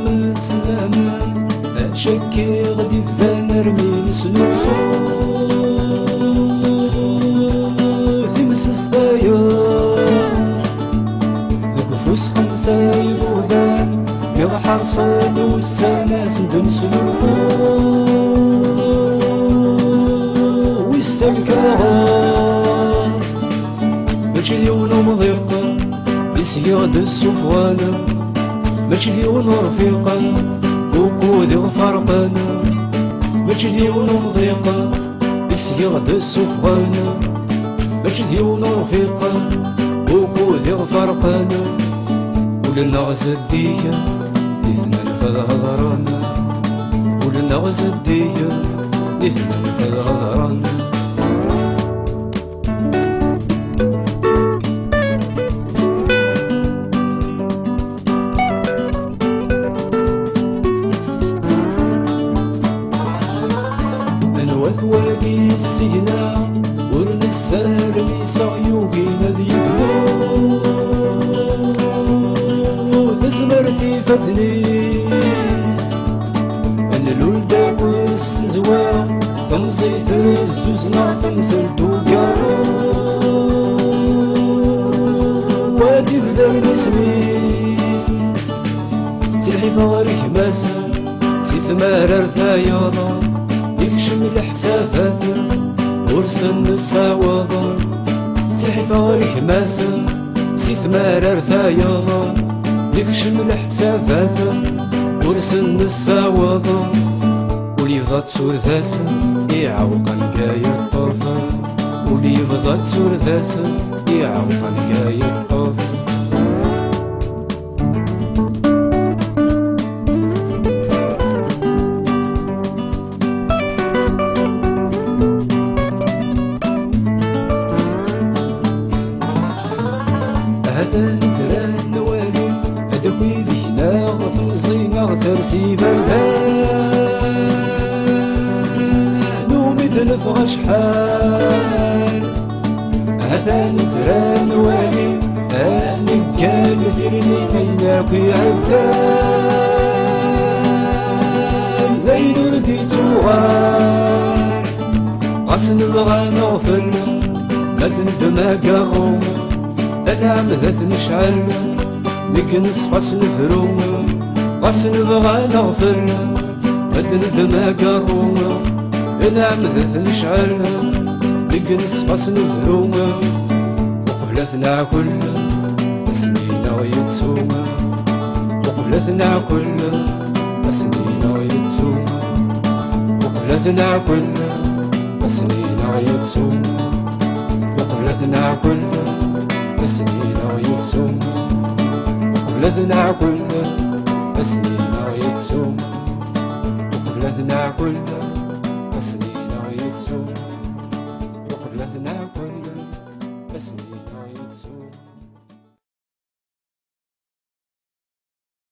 مسلما أشكي غدي ذا نرمي نسنوسو في مسستايا ذوك فوس خمسة يبوذان يا حرصان والسناس ندمسلوفو ويستلكاها ماشي ديون مضيقة يسيغ السفوانة ماشي ديون رفيقة وكودي فرقانا ماشي ديون مضيقة يسيغ السفوانة ماشي ديون رفيقة وكودي فرقانا ولنا غزدية اثنان في الهضرانا ولنا غزدية اثنان في الهضرانا ثواقي السجنة ورنسال نسا يوغينا ذيبنو تزمر في فتنيس أنا الولدة وسط الزواق ثمزيت الزوزنا ثمسل دوكارو وادي بذر نسميس سلحفة غريك ماسا سيثمار رثايضا يكشم الحسافات ورسم السعوضة سلحفة غريك ماسا سيثمار رثايضا يكشم الحسافات ورسم السعوضة ولي يفضى تسور ذاسا يعوقن كايا الطرفة ولي يفضى تسور ذاسا يعوقن كايا الطرفة هذا ندران نوالي هذا ويدينا غثمزينا غثرسي بردان ومدن في شحال هذا ندران نوالي نقال ثيرني بينك عدان بين رديت وغار غاس نبغى نغفر ما تندم قاروم أنا مثث نشعل نكنس غاس نفرو غاس نبغى نغفر مد ندم قارو أنا مثث نشعل نكنس غاس نفرو وقبلتنا كل سنين ويتسوم وقبلتنا كل سنين ويتسوم وقبلتنا كل سنين ويتسوم وقبلتنا كل سنين ويتسوم وقبلتنا كل سنين ويتسوم وقبلتنا كل